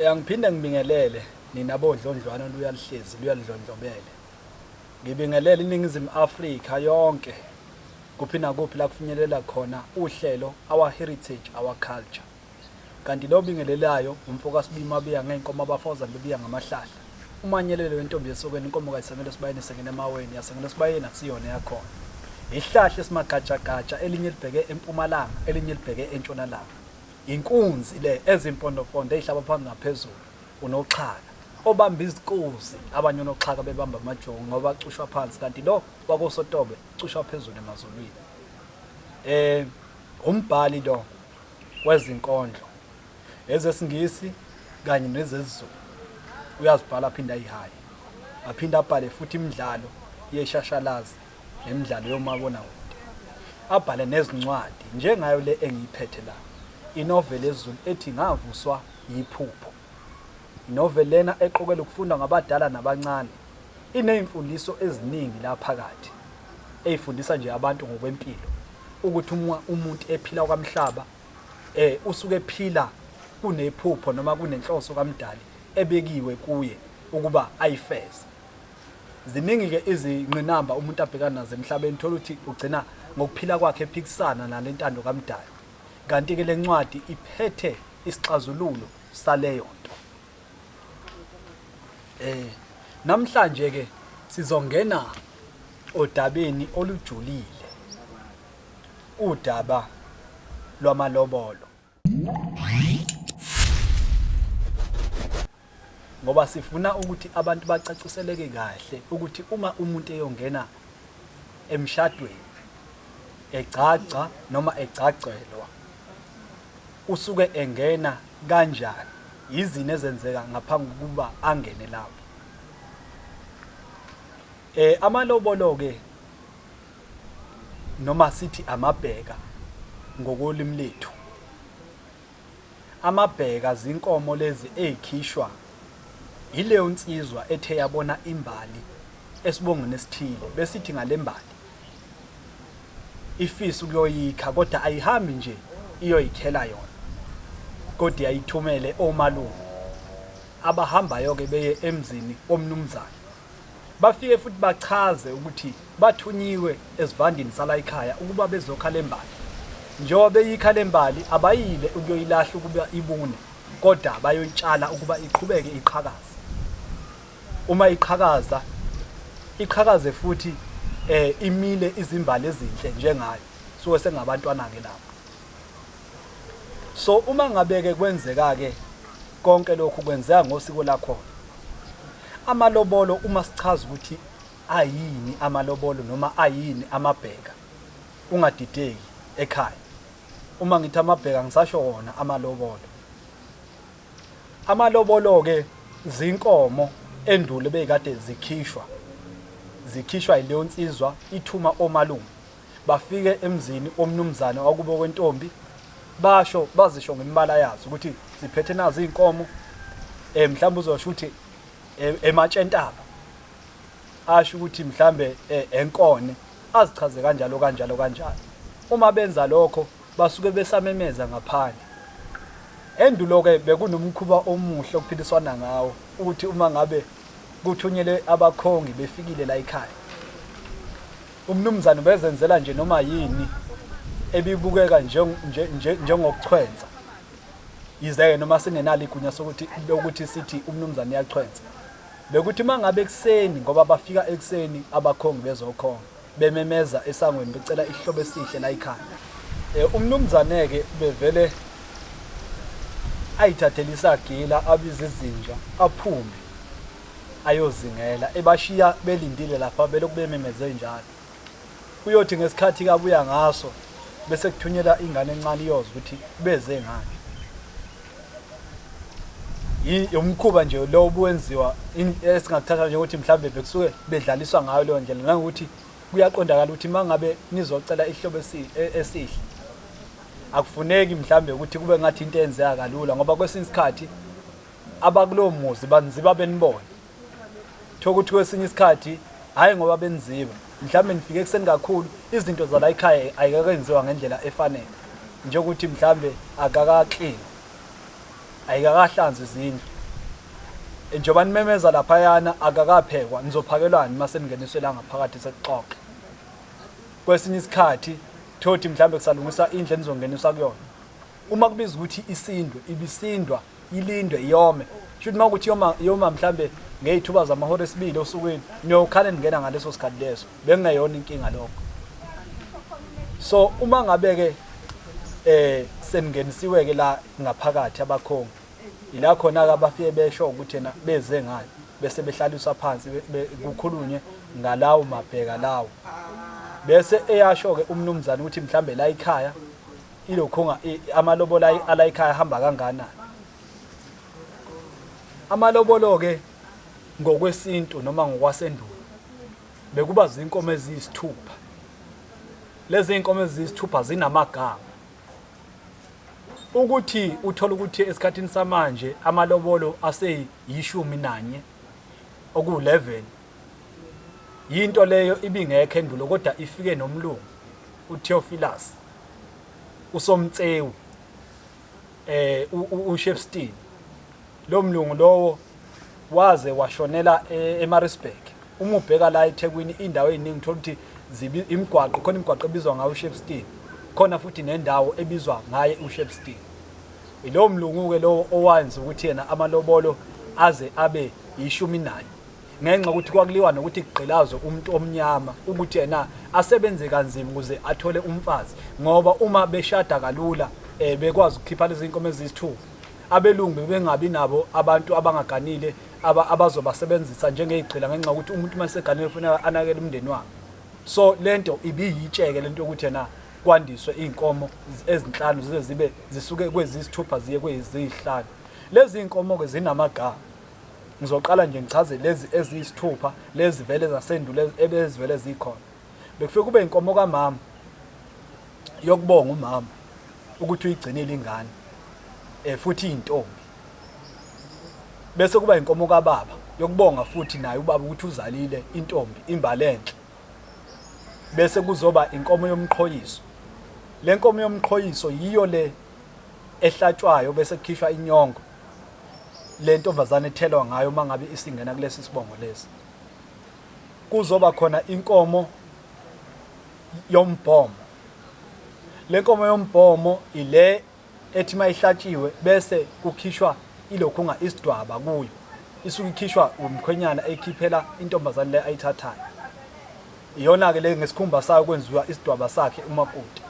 Angiphinde ngibingelele nina bodlondlwana luyalihlezi luyalidlondlobele. Ngibingelele iNingizimu Afrika yonke. Kuphi nakuphi la kufinyelela khona uhlelo our heritage our culture. Kanti lo bingelelayo umfokasi bimabiya ngeenkomo abafoza bebiya ngamahlahla. Umanyelelo wentombi yesokweni inkomo kayisemele sibayeni sengene emaweni yasengene sibayeni akusiyona yakhona. Ihlahla esimagajagaja elinye libheke empumalanga elinye libheke entshonalanga. Inkunzi le ezimpondopondo ezihlaba phansi ngaphezulu unoxhaka obamba izikuzi abanye unoxhaka bebamba amajongo ngoba acushwa phansi kanti lo wakosotobe ucushwa phezulu emazulwini. Umbhali lo wezinkondlo ezesingisi kanye nezezulu uyazibhala aphinda ayihaye aphinda abhale futhi imidlalo yeshashalazi nemidlalo yomabona kude abhale nezincwadi njengayo le engiyiphethe la. Inoveli ezulu ethi ngavuswa yiphupho. Inoveli lena eqokelwe ukufunda ngabadala nabancane. Inezimfundiso eziningi la phakathi. Eyifundisa nje abantu ngokwempilo. Ukuthi umuntu ephila kwamhlaba usuke ephila kunephupho noma kunenhloso kaMdali ebekiwe kuye ukuba ayifeze. Ziningi ke izingqinamba umuntu abhekana nazo emhlabeni thola ukuthi ugcina ngokuphila kwakhe ephikisana nalentando kaMdali. Kanti ke lencwadi iphethe isixazululo saleyo nto. Namhlanje ke sizongena odabeni olujulile. Udaba lwamalobolo. Ngoba sifuna ukuthi abantu bacaciseleke kahle ukuthi uma umuntu eyongena emshadweni egcagca noma egcagcelwa usuke engena kanjani izini ezenzeka ngaphambi kokuba angene lapho. Amalobolo ke noma sithi amabheka ngokolimi lethu. Amabheka zinkomo lezi ezikhishwa ileyo nsizwa ethe yabona imbali esibongweni esithile besithi ngalembali ifisa ukuyoyikha kodwa ayihambi nje iyoyikhela yona. Kodwa ayithumele omalume abahambayo ke beye emzini omnumzana. Bafike futhi bachaze ukuthi bathunyiwe esivandini sala ekhaya ukuba bezokha lembali. Njengoba beyikha lembali abayile ukuyoyilahla ukuba ibune kodwa bayoyitshala ukuba iqhubeke iqhakaza. Uma iqhakaza iqhakaze futhi imile izimbali ezinhle njengayo suke sengabantwana ke lapho. So uma ngabeke kwenzeka ke konke lokhu kwenzeka ngosiko lakho. Amalobolo uma sichaza ukuthi ayini amalobolo noma ayini amabheka ungadideki ekhaya. Uma ngithi amabheka ngisasho wona amalobolo. Amalobolo ke zinkomo endule bekade zikhishwa ileyo nsizwa ithuma omalume. Bafike emzini omnumzana wakubo kwentombi bazisho ngembala yazo ukuthi siphethe nazi inkomo mhlawumbe uzosho ukuthi ematshentaba asho ukuthi mhlambe enkone azichaze kanjalo. Uma benza lokho basuke besamemeza ngaphandle. Endulo ke bekunomkhuba omuhle okuphiliswana ngawo ukuthi uma ngabe kuthunyele abakhongi befikile la ekhaya umnumzana bezenzela nje noma yini ebibukeka njengokuchwenza. Izeke noma singenalo igunya sokuthi sithi umnumzana uyachwenza. Bekuthi mangabe ekseni ngoba bafika ekseni abakhongi bezokhonga bememeza esangweni becela ihlobo esihle la ekhaya. Umnumzane ke bevele ayithathele isagila abize izinja aphume ayozingela ebashiya belindile lapha belokhu bememeze njalo. Uyothi ngesikhathi kabuya ngaso bese kuthunyela ingane encane iyoza ukuthi beze ngani. Umkhuba nje lo obuwenziwa esingakuthatha nje ukuthi mhlambe bekusuke bedlaliswa ngayo leyo ndlela, nangokuthi kuyaqondakala ukuthi mangabe nizocela ihlobo esihle akufuneki mhlambe ukuthi kube ngathi into eyenzeka kalula, ngoba kwesinye isikhathi abakulowo muzi banziba benibona. Thokuthi kwesinye isikhathi hayi ngoba benziba mhlambe nifike ekseni kakhulu izinto zala ekhaya ayikakenziwa ngendlela efanele, njengokuthi mhlambe akaka-clean, ayikakahlanzi izindlu. Njengoba nimemeza laphayana akakaphekwa, nizophakelwani mase ningeniswe la ngaphakathi sekuxoxe. Kwesinye isikhathi thothi mhlambe kusalungisa indlu enizongeniswa kuyona, uma kubiza ukuthi isindwe ibisindwa ilindwe iyome, shuthi makuthi yoma mhlambe ngeyithuba zamahora esibili osukwini niyokhane ningena ngaleso sikhathi leso, bekungeyona inkinga lokho. So uma ngabe ke seningenisiwe ke la ngaphakathi abakhongi, ila khona ke abafike besho ukuthi yena beze ngani, bese behlaliswa phansi kukhulunywe ngalawo mabheka lawo. Bese eyasho ke umnumzana ukuthi mhlambe la ekhaya ilokhunga amalobola ala ekhaya hamba kanganani. Amalobolo ke ngokwesintu noma ngokwasendulo bekuba zinkomo eziyisithupha. Lezi inkomo eziyisithupha zinamagama. Ukuthi uthola ukuthi esikhathini samanje amalobolo aseyishumi oku-11 yinto leyo ibingekho endulo, kodwa ifike nomlungu uTheophilus uSomtsewu uShepstone. Lo mlungu lowo waze washonela eMaritzburg. Uma ubheka la eThekwini indawo eziningi uthola ukuthi imigwaqo, khona imigwaqo ebizwa ngayo uShepstone, khona futhi nendawo ebizwa ngaye uShepstone. Lo mlungu ke lo owanza ukuthi yena amalobolo aze abe yi-11, ngenxa ukuthi kwakuliwa nokuthi kugqilazwe umuntu omnyama ukuthi yena asebenze kanzima ukuze athole umfazi, ngoba uma beshada kalula bekwazi ukukhipha lezi inkomo eziyisithupha. Abelungu bengabi nabo abantu abangaganile abazobasebenzisa njengezigqila, ngenxa ukuthi umuntu maseganile ufuna anakele umndeni wakhe. So lento ibiyitsheke lento ukuthi yena kwandiswe inkomo ezinhlanu zize zisuke kwezisithupha ziye kweziyisihlanu. Lezi inkomo ke zinamagama. Ngizoqala nje ngichaze lezi eziyisithupha, lezi vele zasendulo ebezivele zikhona. Bekufike kube inkomo kaMama yokubonga umama ukuthi uyigcinile ingane futhi intombi. Bese kuba inkomo kaBaba yokubonga futhi naye ubaba ukuthi uzalile intombi imbalenhle. Bese kuzoba inkomo yomqhoyiso. Le nkomo yomqhoyiso yiyo le ehlatshwayo bese kukhishwa inyongo. Le ntombazane ethelwa ngayo mangabe isingena kulesi sibongo lesi. Kuzoba khona inkomo yombhomo. Le nkomo yombhomo ile ethi mayihlatshiwe bese kukhishwa ilokhunga isidwaba kuyo. Isuke ikhishwa umkhwenyana ekhiphela intombazane le ayithathayo. Iyona ke le ngesikhumba sayo kwenziwa isidwaba sakhe umakoti.